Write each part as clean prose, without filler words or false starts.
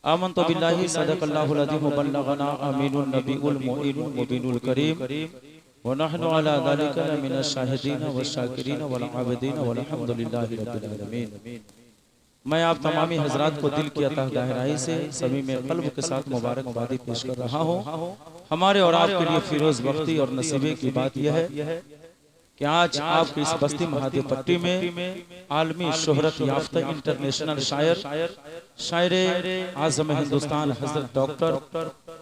आमन्तु बिल्लाहि सदक़ल्लाहुल अज़ीम व बल्लगना अमीनुन नबीउल मुईनुल मुबीनुल करीम व नहनु अला ज़ालिका मिनश शाहिदीन व शाकिरीन वल आबिदीन वल्हम्दुलिल्लाहि रब्बिल आलमीन। मैं आप तमामी हजरात को दिल की अतः गहराई से सभी में क़ल्ब के साथ मुबारकबादी पेश कर रहा हूँ। हमारे और आपके लिए फिरोज बख्ती और नसीबे की बात यह है कि आज आपकी इस बस्ती महादेव पट्टी में आलमी शोहरत याफ्ता इंटरनेशनल शायर आज़म हिंदुस्तान हजरत डॉक्टर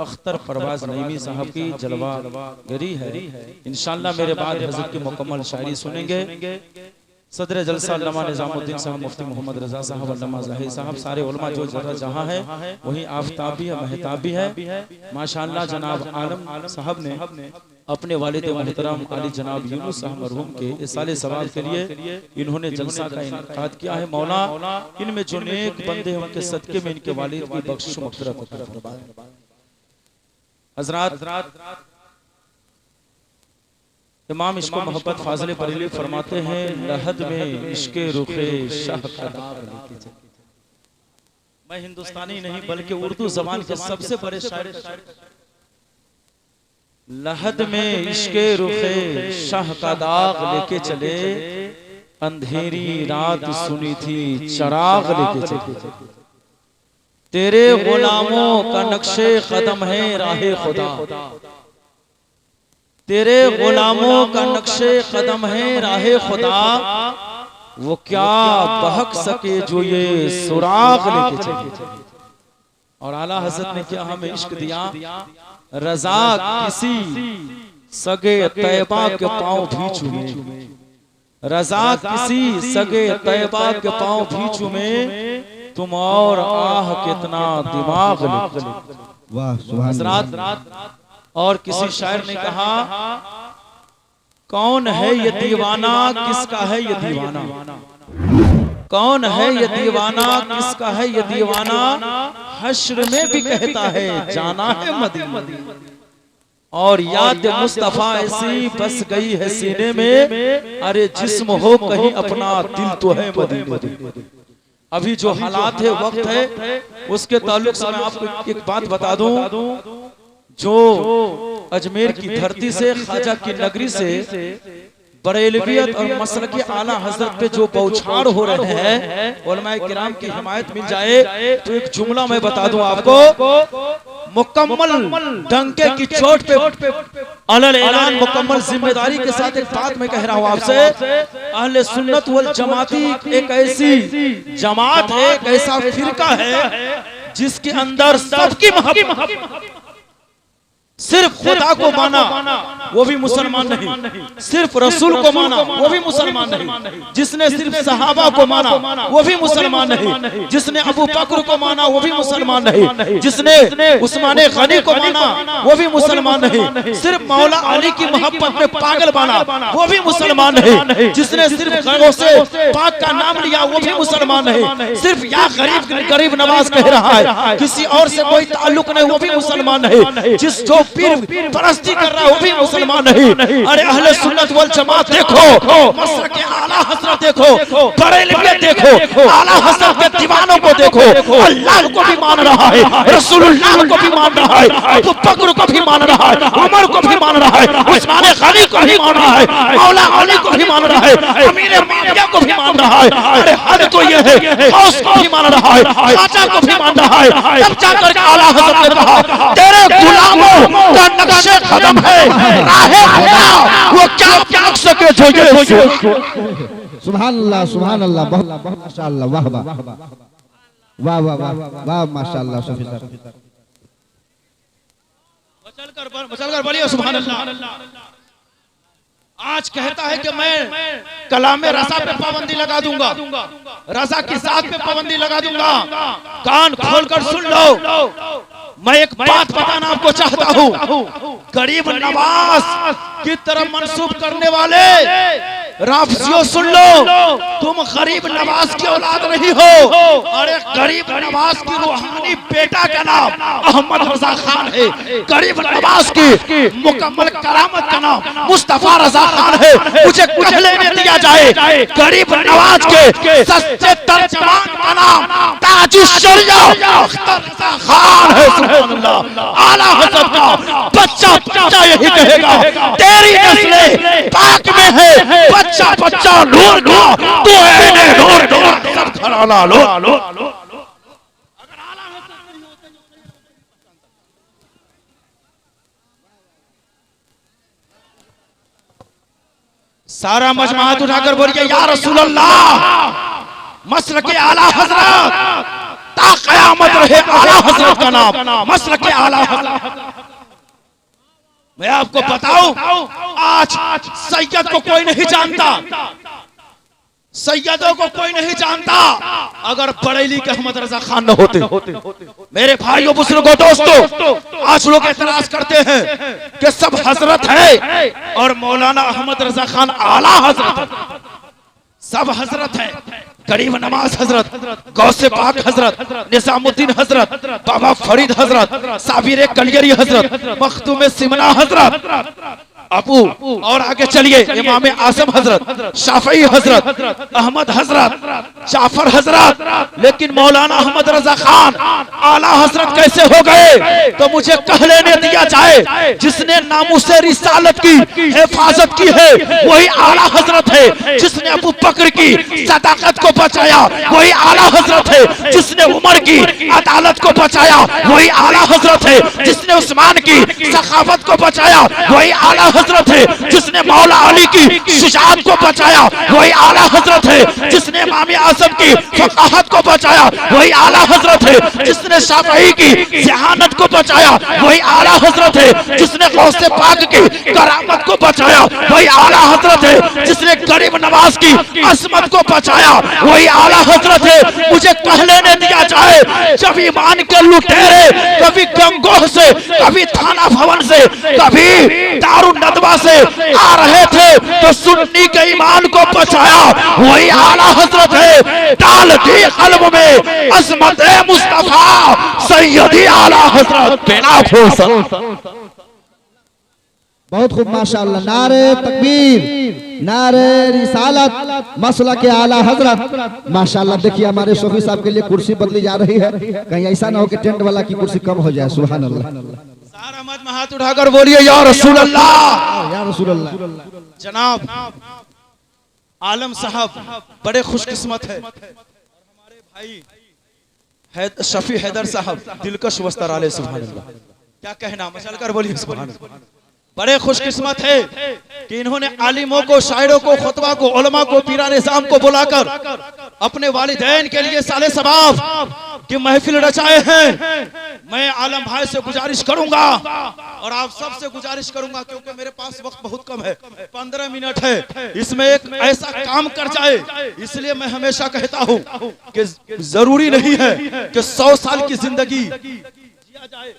अख्तर परवाज नईमी साहब की जलवा गरी है। इंशाअल्लाह मेरे बाद हजरत की मुकम्मल शायरी सुनेंगे। सदर जलसा अल्लामा निजामुद्दीन साहब, मुफ्ती मोहम्मद रजा साहब, अल्लामा ज़ाहिर साहब, सारे उलमा जो जरा जहाँ है वहीं आफ्ताब भी है, महताब भी है। माशाअल्लाह जनाब आलम साहब ने अपने वालिद मोहतरम अली जनाब यूनुस साहब मरहूम के इस साले सवाल के लिए इन्होंने जलसा का इनेकाद किया है। मौला इनमें जो नेक बंदे हैं उनके सदके में इनके वालिद की बख्शिश मग़फ़िरत अता फरमाए। हज़रात इमाम इश्क़ मोहब्बत फाज़िल बरेलवी फरमाते हैं, लहद में इश्क़े रुखे शाह का दाग लेके चले। मैं हिंदुस्तानी नहीं बल्कि उर्दू ज़बान के सबसे बड़े शायर। लहद में इश्क़े रुखे शाह का दाग लेके चले, अंधेरी रात सुनी थी चराग लेके चले। तेरे गुलामों का नक्शे कदम है राहे खुदा, तेरे गुलामों का नक्शे कदम है राहे खुदा, वो क्या बहक सके जो ये सुराग लेके चले। और आला हज़रत ने क्या हमें इश्क दिया, रजा किसी सगे तैयबा के पांव भी चूमे, रजा किसी सगे तैयबा के पांव भी चूमे, तुम और आह कितना दिमाग ले। वाह सुभान अल्लाह। और किसी शायर ने कहा, कौन है ये दीवाना किसका है ये दीवाना, कौन है ये दीवाना किसका है ये दीवाना, हश्र में भी कहता है जाना है मदीना। और याद मुस्तफा ऐसी बस गई है सीने में, अरे जिस्म हो कहीं अपना दिल तो है मदीना। अभी जो हालात है वक्त है उसके ताल्लुक से मैं आपको एक बात बता दूं, जो अजमेर की धरती से ख्वाजा की नगरी से बरेलवियत और मसलक आला हजरत पे जो बौछार हो रहे हैं, उलमाए किराम की हिमायत मिल जाए तो एक जुमला मैं बता दूं आपको, मुकम्मल डंके की चोट पे अलल ऐलान मुकम्मल जिम्मेदारी के साथ एक बात मैं कह रहा हूं आपसे, अहले सुन्नत वल जमाती एक ऐसी जमात है, एक ऐसा फिरका है जिसके अंदर सबकी मोहब्बत, सिर्फ खुदा को माना वो भी मुसलमान नहीं, सिर्फ रसूल को माना वो भी मुसलमान नहीं, जिसने सिर्फ सहाबा को माना वो भी मुसलमान नहीं, जिसने अबू बकर को माना वो भी मुसलमान नहीं, जिसने उस्मान गनी को माना वो भी मुसलमान नहीं, सिर्फ मौला अली की मोहब्बत में पागल बना वो भी मुसलमान नहीं, जिसने सिर्फ गौसे पाक का नाम लिया वो भी मुसलमान नहीं, सिर्फ या गरीब नवाज कह रहा है, किसी और से कोई ताल्लुक नहीं वो भी मुसलमान नहीं, जिस जो पीर परस्ती कर रहा है वो भी मुसलमान नहीं। अरे अहले सुन्नत वल जमात देखो, मसलक आला हज़रत देखो, बरेलवियत देखो, आला हज़रत के दीवानों को देखो, अल्लाह को भी मान रहा है, रसूलुल्लाह को भी मान रहा है, अबू बकर को भी मान रहा है, उमर को भी मान रहा है, उस्मान गनी को भी मान रहा है, मौला अली को भी मान रहा है, अमीर मुआविया को भी मान रहा है। अरे हद तो ये है, गौस को भी मान रहा है, ख्वाजा को भी मान रहा है। तब जाकर आला हज़रत ने कहा, तेरे गुलामों का नक्शे कदम है राहे खुदा, वो क्या त्याग सके जो ये। सुभान अल्लाह सुभान अल्लाह, बहुत माशाअल्लाह, वाह वाह वाह वाह वाह वाह माशाअल्लाह। सफी साहब बचलकर बोलिए सुभान अल्लाह। आज कहता है कि मैं कलामे रज़ा पे पाबंदी लगा दूंगा, रज़ा की ज़ात पे पाबंदी लगा दूंगा। कान खोलकर सुन लो, मैं एक बात बताना आपको चाहता हूँ, गरीब नवाज की तरफ मंसूब करने वाले राफजियों सुन लो, तुम गरीब नवाज की औलाद नहीं हो। अरे गरीब नवाज की रूहानी बेटा का नाम अहमद रजा खान है। गरीब नवाज की मुकम्मल करामत का नाम मुस्तफा रजा खान है। मुझे कह लेने दिया जाए, गरीब नवाज के सच्चे तर्जमान का नाम ताजुश्शरिया अख्तर रजा खान है। सुभान अल्लाह। आला हज़रत का बच्चा यही कहेगा, तेरी नस्लें पाक में है, बच्चा नूर का, तू है नूर का, सब घराना लो। सारा मजमा हाथ उठाकर बोलिए या रसूल अल्लाह। मसलक आला हजरत ता क़यामत रहे आला हजरत का नाम मसलक आला हजरत। मैं आपको बताऊं, आज सैयद को कोई नहीं जानता, सैयदों को कोई नहीं जानता अगर बरेली के अहमद रजा खान न होते। मेरे भाइयों बुजुर्गों दोस्तों, आज लोग एतराज करते हैं कि सब हजरत है और मौलाना अहमद रजा खान आला हजरत है। सब हजरत है, गरीब नवाज हजरत, गौसे पाक हजरत, निजामुद्दीन हजरत, बाबा फरीद हजरत, साबिर कलियरी हजरत, मखदूम सिमना हजरत, अबू और आगे चलिए इमाम आजम हजरत, शाफई हजरत, अहमद हजरत, जाफर हजरत, लेकिन मौलाना अहमद रजा खान आला हजरत कैसे हो गए? तो मुझे कह लेने दिया जाए, जिसने नामुसे रिसालत की हिफाजत की है वही आला हजरत है। जिसने अबू बकर की सदाकत को बचाया वही आला हजरत है। जिसने उमर की अदालत को बचाया वही आला हजरत है। जिसने उस्मान की सखावत को बचाया वही आला हजरत है। जिसने मौला अली की शुजाअत को बचाया वही आला हजरत है। जिसने इमाम आज़म की फक़ाहत को बचाया वही आला हजरत है। जिसने शाफ़ई की ज़हानत को बचाया वही आला हजरत है। जिसने गौसे पाक की करामत को बचाया वही आला हजरत है। जिसने गरीब नवाज की असमत को बचाया वही आला हजरत है। मुझे कह लेने दिया जाए, जब ईमान के लुटेरे कभी गंगोह से, कभी थाना भवन से, कभी दारुन नदवा से आ रहे थे तो सुन्नी के ईमान को बचाया वही आला हजरत है। डाल दी कल्ब में अज़मत मुस्तफा सैयदी आला हजरत बिना फुर्सत। बहुत खूब माशाअल्लाह। नारे तकबीर, नारे रिसालत, मसला के आला हजरत माशाअल्लाह। देखिए हमारे शफी साहब के लिए कुर्सी बदली जा रही है, कहीं ऐसा ना हो कि टेंट वाला की कुर्सी कम हो जाए। सुभान अल्लाह। सारा मत में हाथ उठाकर बोलिए या रसूल अल्लाह, या रसूल अल्लाह। जनाब आलम साहब बड़े खुशकिस्मत है। हमारे भाई शफी हैदर साहब दिलकश वस्तर आले, सुभान अल्लाह। क्या कहना, मचल कर बोलिए सुभान अल्लाह। बड़े खुशकिस्मत है कि इन्होंने आलिमों को, शायरों को, खुतबा को, उलमा को, पीरा निज़ाम को बुलाकर अपने वालिदैन के लिए साले सबाब की महफिल रचाए हैं। मैं आलम भाई से गुजारिश करूंगा और आप सब से गुजारिश करूंगा, क्योंकि मेरे पास वक्त बहुत कम है, 15 मिनट है, इसमें एक ऐसा काम कर जाए। इसलिए मैं हमेशा कहता हूं कि जरूरी नहीं है कि 100 साल की जिंदगी जिया जाए,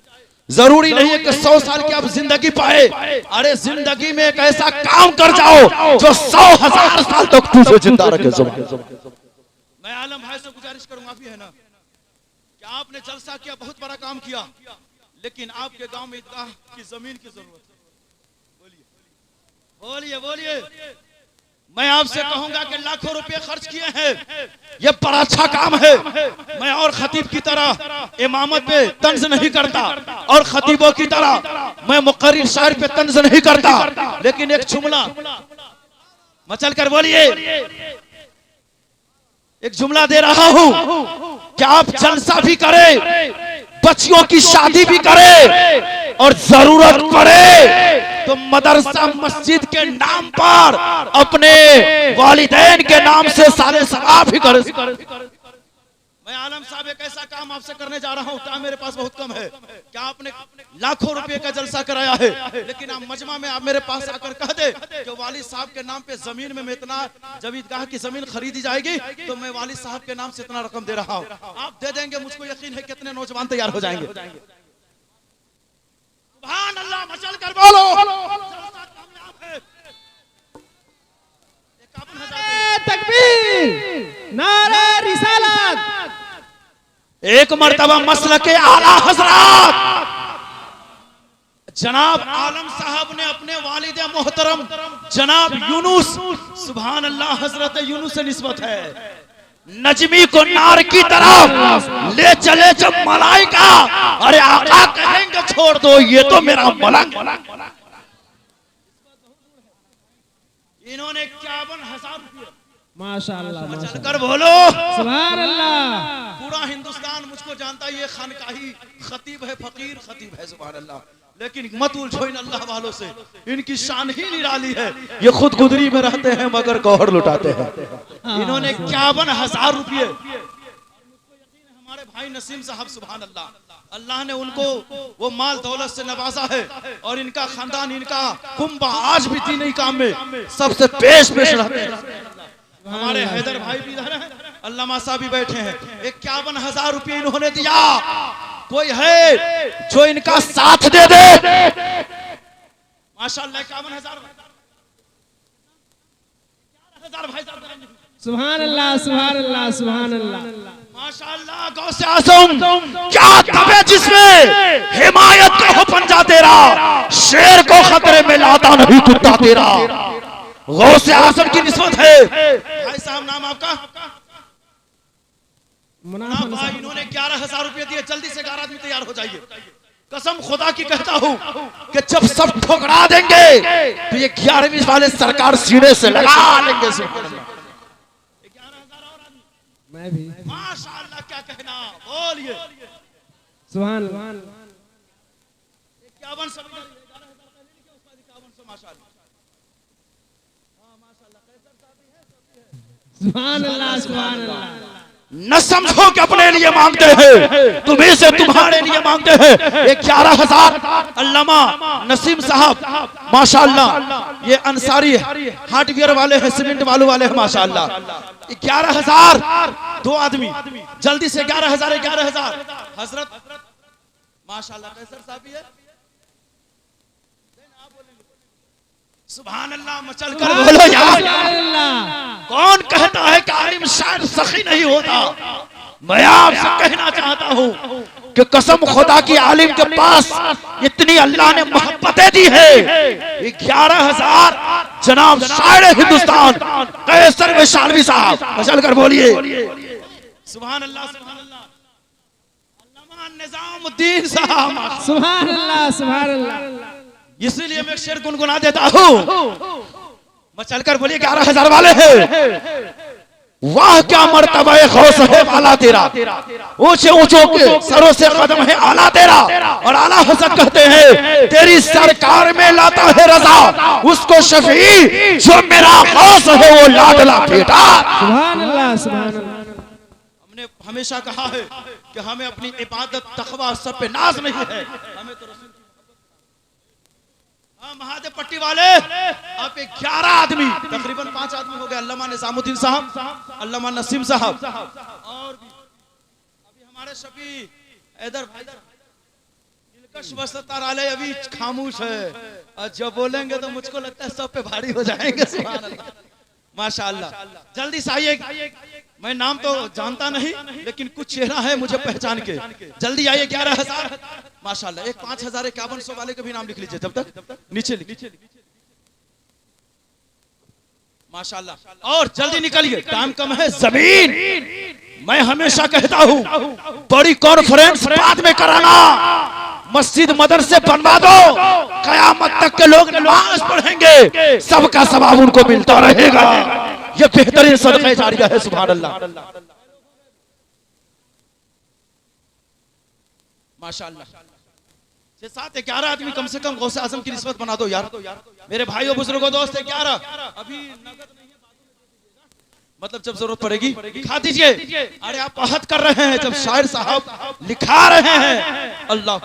जरूरी नहीं है कि 100 साल की आप जिंदगी पाए। अरे जिंदगी में एक ऐसा काम कर जाओ जो 100,000 साल तक तुझे जिंदा रखे। मैं आलम भाई से गुजारिश करूंगा भी है ना कि आपने जलसा किया, बहुत बड़ा काम किया, लेकिन आपके गांव में ईदगाह की जमीन की जरूरत है। बोलिए बोलिए बोलिए। मैं आपसे कहूंगा कि लाखों रुपए खर्च किए हैं, ये बड़ा अच्छा काम है। मैं और खतीब की तरह इमामत पे तंज नहीं करता और खतीबों की तरह मैं मुकर्रिर शायर पे तंज नहीं करता, लेकिन एक जुमला मचल कर बोलिए, एक जुमला दे रहा हूं कि आप जलसा भी करें, बच्चियों की शादी भी करें और जरूरत पड़े तो मदरसा मस्जिद के नाम पर अपने वालिदैन के नाम से सारे सवाब भी करें। मैं आलम साहब एक ऐसा काम आपसे करने जा रहा हूं, टाइम मेरे पास बहुत कम है। क्या आपने लाखों रुपए का जलसा कराया है, लेकिन आप मजमा में आप मेरे पास आकर कह दे कि वालिद साहब के नाम पे जमीन में मैं इतना, जब ईदगाह की जमीन खरीदी जाएगी तो मैं वालिद साहब के नाम से इतना रकम दे रहा हूं, आप दे देंगे, मुझको यकीन है कितने नौजवान तैयार हो जाएंगे। सुभान अल्लाह, मचल कर बोलो। नारे रिसालत। एक मर्तबा मसलके आला हजरत जनाब आलम साहब ने अपने वालिद मोहतरम जनाब यूनुस, सुभान अल्लाह, हजरत यूनुस से निस्बत है, नजमी को नार की तरफ ले चले जब मलाइका, अरे आका कहेंगे छोड़ दो ये तो मेरा मलंग। इन्होंने 51,000 रुपये माशाअल्लाह चलकर बोलो सुभान अल्लाह। पूरा हिंदुस्तान मुझको जानता है, ये खानकाही खतीब है, फकीर खतीब है, सुभान अल्लाह। लेकिन मत उलझो इन अल्लाह वालों से, इनकी शान ही निराली है, ये खुद गुदरी में रहते हैं मगर गौहर लुटाते हैं। इन्होंने 51,000 रुपये, हमारे भाई नसीम साहब, सुभान अल्लाह, अल्लाह ने उनको वो माल दौलत से नवाजा है और इनका खानदान, इनका कुंबा आज भी दीनी काम में सबसे पेश रहते हैं। हमारे हैदर भाई भी इधर हैं, अल्लामा साहब भी बैठे हैं। 51,000 रुपये इन्होंने दिया। कोई है जो इनका साथ दे दे? माशाअल्लाह 51,000 भाई साहब, सुभान अल्लाह सुभान अल्लाह सुभान अल्लाह माशाअल्लाह। गौसे आज़म क्या दबे जिसमें हिमायत का हो पंजा तेरा, शेर को खतरे में लाता नहीं कुत्ता तेरा। गौसे आज़म की निस्बत है। भाई साहब नाम आपका? भाई, इन्होंने 11,000 रुपये दिए। जल्दी से 11 आदमी तैयार हो जाइए। कसम खुदा की कहता हूँ कि जब सब ठुकरा देंगे तो ये 11वीं वाले सरकार सीने से लगा लेंगे। 11,000 और आदमी, मैं भी माशाअल्लाह, क्या कहना, बोलिए सुभान। 51,000 माशाअल्लाह। सुभान अल्लाह सुभान अल्लाह। न समझो कि अपने लिए मांगते हैं, तुम्हें से तुम्हारे लिए मांगते हैं। 11,000 अल्लामा नसीम साहब माशाअल्लाह, ये अंसारी हार्डवेयर वाले हैं, सीमेंट बालू वाले हैं माशाअल्लाह। 11,000 दो आदमी, जल्दी से 11,000 11,000 हजरत माशाअल्लाह। कैसर साहब भी है, सुभान अल्लाह। मचल कर बोलो यार। कौन कहता है कि आलिम शायर सखी नहीं होता? मैं आपसे कहना चाहता हूँ कि कसम खुदा की आलिम के पास इतनी अल्लाह ने मोहब्बतें दी है। 11,000 जनाब शायर हिंदुस्तान कैसर वैशालवी साहब, मचल कर बोलिए सुभान अल्लाह सुभान अल्लाह। अल्लामा निजामुद्दीन साहब, सुभान अल्लाह सुभान अल्लाह। इसीलिए मैं शेर गुनगुना देता हूँ। मैं चलकर बोलिए 11,000 वाले हैं। वाह क्या मर्तबा गौस है आला तेरा, ऊंचे ऊंचों के सरों से कदम है आला तेरा। और आला हजरत कहते हैं तेरी सरकार में लाता है रजा उसको शफी जो मेरा गौस है वो लाडला बेटा। सुभान अल्लाह सुभान अल्लाह। हमने हमेशा कहा है कि हमें अपनी इबादत तकवा सब पे नाज नहीं है, हमें तो महादेव पट्टी वाले आप 11 आदमी, तकरीबन 5 आदमी हो गए। अल्लामा निजामुद्दीन साहब, अल्लामा नसीम साहब और भी अभी हमारे शफी हैदर भाई दिलकश वसतार वाले अभी खामोश है, और जब बोलेंगे तो मुझको लगता है सब पे भारी हो जाएंगे। सुभान अल्लाह माशाअल्लाह। जल्दी से आइए, मैं नाम तो जानता नहीं लेकिन कुछ चेहरा है मुझे पहचान के। जल्दी आइए। 11,000 माशाअल्लाह। एक 5,000 5100 वाले के भी नाम लिख लीजिए, जब तक नीचे लिखिए माशाअल्लाह। और जल्दी निकलिए, टाइम कम है। जमीन मैं हमेशा कहता हूँ बड़ी कॉन्फ्रेंस बाद में कराना, मस्जिद मदरसे बनवा दो, कयामत तक के लोग नमाज पढ़ेंगे, सबका सवाब उनको मिलता रहेगा। ये बेहतरीन सदका जारिया है। सुभान अल्लाह माशाअल्लाह। 7-11 आदमी कम से कम गौसे आजम की निस्बत बना दो यार। मेरे भाइयों बुजुर्गों दोस्त 11 अभी नगद नहीं है, मतलब जब जरूरत पड़ेगी दिखा दीजिए। अरे आप आहत कर रहे हैं जब शायर साहब लिखा रहे हैं। अल्लाह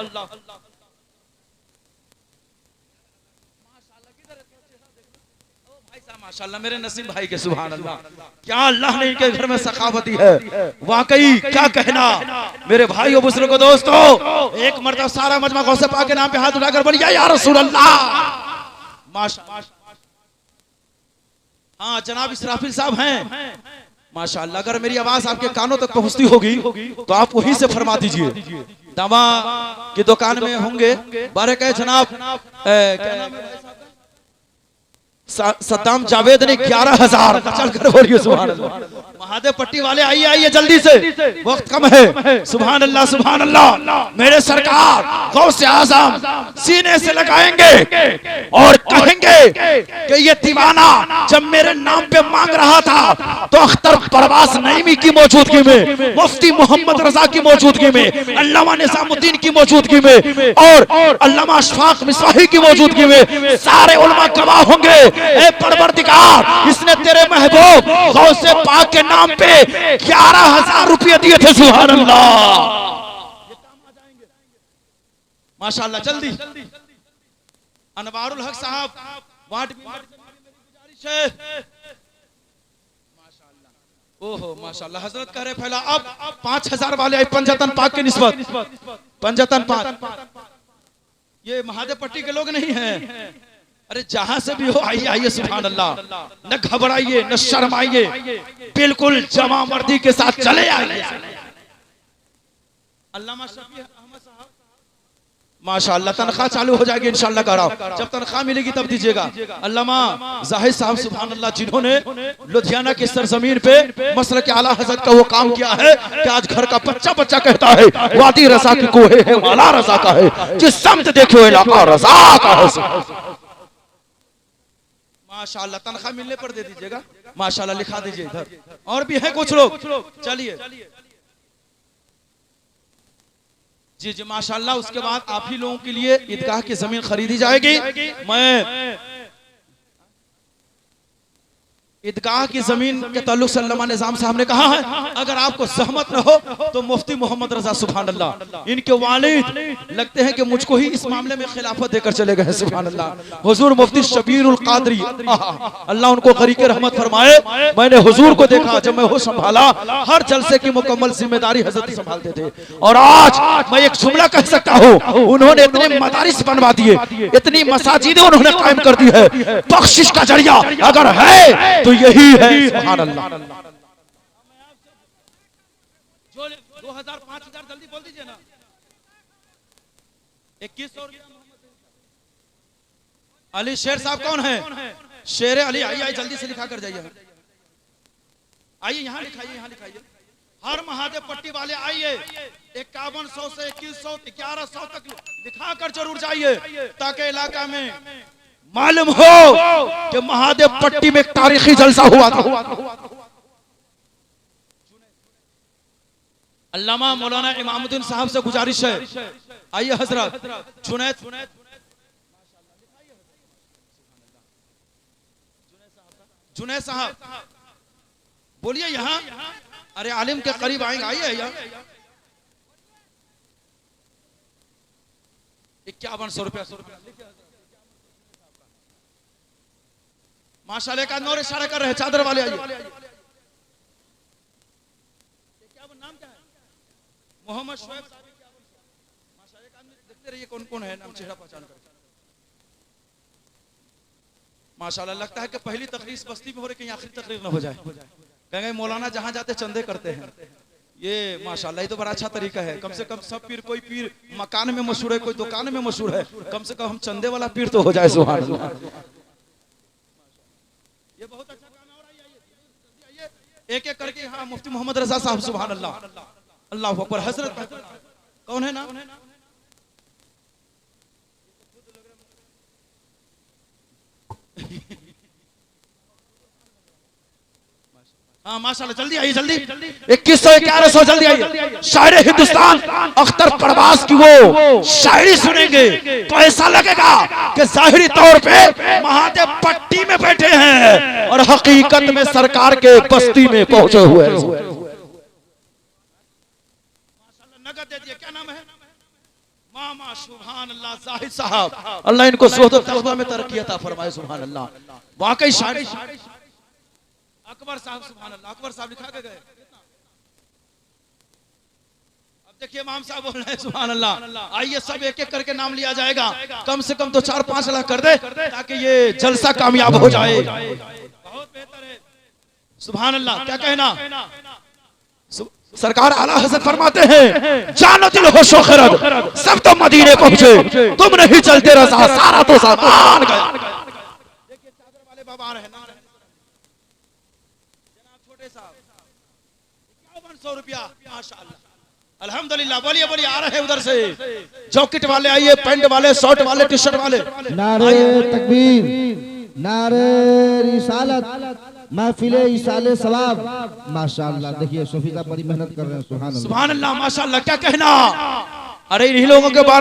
माशाअल्लाह मेरे नसीम भाई के, सुभान अल्लाह। क्या अल्लाह ने इनके घर में सखावती है, वाकई क्या कहना। मेरे भाइयों बुजुर्गों दोस्तों, एक मर्तबा सारा मजमा गौसे पाक के नाम पे हाथ उठाकर बोलिए या रसूल अल्लाह। माशाअल्लाह। हाँ जनाब इसराफिल साहब हैं, माशाअल्लाह, अगर मेरी आवाज आपके कानों तक पहुंचती होगी तो आप वहीं से फरमा दीजिए। दवा की दुकान में होंगे बारे कहे जनाब, क्या नाम है सद्दाम जावेद ने 11,000 चल कर बोलिए सुभान अल्लाह। महादेव पट्टी वाले आइए आइए जल्दी से, वक्त कम है। सुभान अल्लाह सुभान अल्लाह। मेरे सरकार गौसे आजम सीने से लगाएंगे और कहेंगे कि ये दीवाना जब मेरे नाम पे मांग रहा था तो अख्तर परवास नईमी की मौजूदगी में, मुफ्ती मोहम्मद रजा की मौजूदगी में, अल्लामा निजामुद्दीन की मौजूदगी में और अल्लामा अशफाक मिसवाही की मौजूदगी में सारे उलमा गवाह होंगे। ए परवरदिगार, इसने तेरे महबूब गौसे पाक के नाम पे 11,000 रुपये दिए थे। सुभान अल्लाह माशाअल्लाह। जल्दी अनवारुल हक साहब वार्ड गुजारिश है। ओहो माशाअल्लाह, हजरत कह रहे फैला। अब 5,000 वाले आए पंजतन पाक के निस्बत, पंजतन पाक। ये महादेव पट्टी के लोग नहीं हैं। अरे जहां से भी हो आइए आइए सुभान अल्लाह। न घबराइए न शर्माइए, बिल्कुल जमा मर्दी के साथ चले आइए। अल्लामा शफी अहमद साहब माशाअल्लाह, तनख्वाह चालू हो जाएगी इंशाअल्लाह। कह रहा हूं जब तनख्वाह मिलेगी तब दीजिएगा। अल्लामा जाहिद साहब सुभान अल्लाह, जिन्होंने लुधियाना की सरजमीन पे मसलक आला हज़रत का वो काम किया है कि आज घर का बच्चा बच्चा कहता है वादी रजा की कोहे है वाला रजा का है, जिस समत देखो इलाका रजा का है। माशाअल्लाह, तनख्वाह मिलने पर दे दीजिएगा माशाअल्लाह, लिखा दीजिए इधर। और भी है कुछ लोग, चलिए जी जी माशाअल्लाह। उसके बाद आप ही लोगों के लिए ईदगाह की जमीन खरीदी जाएगी। मैं ईदगाह की जमीन के ताल्लुक से अल्लामा निजाम साहब ने कहा है अगर आपको सहमत न हो तो मुफ्ती मोहम्मद रजा सुभान अल्लाह, इनके वालिद लगते हैं कि मुझको ही इस मामले में खिलाफत देकर चले गए सुभान अल्लाह। हुजूर मुफ्ती शबीरुल कादरी अल्लाह उनको गरीके रहमत फरमाए। मैंने हुजूर को देखा जब मैं होश संभाला, हर जलसे की मुकम्मल जिम्मेदारी हजरत संभालते थे। और आज मैं एक जुमला कह सकता हूँ, उन्होंने इतने मदारिस बनवा दिए, इतनी मसाजिदें उन्होंने कायम कर दी है। बख्शिश का जरिया अगर है तो यही है सुभान अल्लाह। जो 2,000 5,000 जल्दी बोल दीजिए ना। 2100 अली शेर साहब कौन है? शेर अली आइए आइए जल्दी से लिखा कर जाइए। आइए यहाँ लिखाइए, यहाँ लिखाइए। हर महादेव पट्टी वाले आइए, 5100 से 2100 1100 तक लिखा कर जरूर जाइए ताकि इलाका में मालूम हो कि महादेव पट्टी में एक तारीखी जलसा हुआ था। अल्लामा मौलाना इमामुद्दीन साहब से गुजारिश है, आइए हजरत। जुनैद साहब बोलिए यहाँ। अरे आलिम के करीब आएंगे, आइए यहाँ। 5100 रुपया माशाअल्लाह का नौर इशारा कर रहे हैं। चादर वाले आइए। नाम क्या है? मोहम्मद शोएब साहब। माशाअल्लाह देखते रहिए कौन कौन है, नाम चेहरा पहचान कर। माशाअल्लाह लगता है कि पहली तकरीर बस्ती में हो रही, कहीं आखिरी तकरीर न हो जाए। कहेंगे मौलाना जहां जाते चंदे करते हैं। ये माशाअल्लाह ये तो बड़ा अच्छा तरीका है। कम से कम सब पीर, कोई पीर मकान में मशहूर है, कोई दुकान में मशहूर है, कम से कम हम चंदे वाला पीर तो हो जाए सुभान अल्लाह। ये बहुत अच्छा काम है। और आइए एक एक करके। हाँ मुफ्ती मोहम्मद रजा साहब सुभान अल्लाह, अल्लाह अकबर। हजरत कौन है नाम? हाँ माशाअल्लाह जल्दी आइए, जल्दी 2100 1100 जल्दी आइए। शायर हिंदुस्तान अख्तर परवास की वो शायरी सुनेंगे तो ऐसा लगेगा कि जाहिरी तौर पे महादेव पट्टी में बैठे हैं और हकीकत में सरकार के बस्ती में पहुंचे हुए हैं। नगद दे दिए। क्या नाम है? मामा सुभान अल्लाह जाहिद साहब, अल्लाह इनको ज़ोहद तक़वा में तरक्की अता फरमाए सुभान अल्लाह। वाकई शायरी। अकबर साहब सुभान अल्लाह, अकबर साहब लिखा के गए। अब देखिए इमाम साहब बोल रहे हैं सुभान अल्लाह। आइए सब एक एक करके नाम लिया जाएगा, कम से कम तो 4-5 लाख कर दे ताकि ये जलसा कामयाब हो जाए। बहुत बेहतर है। सुभान अल्लाह, क्या कहना। सरकार आला हज़रत फरमाते हैं जानो दिल हो शोखरत, सब तो मदीने पहुंचे, तुम नहीं चलते रजा, सारा तो सामान गया। देखिए चादर वाले बाबा आ रहे हैं, जनाब छोटे साहब 5100 रुपया, माशाअल्लाह, अल्हम्दुलिल्लाह। बोलिए बोलिए, आ रहे हैं उधर से, जॉकेट वाले आइए, पैंट वाले, शर्ट वाले, टी शर्ट वाले। नारे तकबीर, नारे रिसालत, महफिले इसाले सवाब। माशाअल्लाह, देखिए शफी साहब बड़ी मेहनत कर रहे हैं। सुभान अल्लाह, सुभान अल्लाह, माशाअल्लाह, क्या कहना। अरे इन्हीं लोगों के बारे में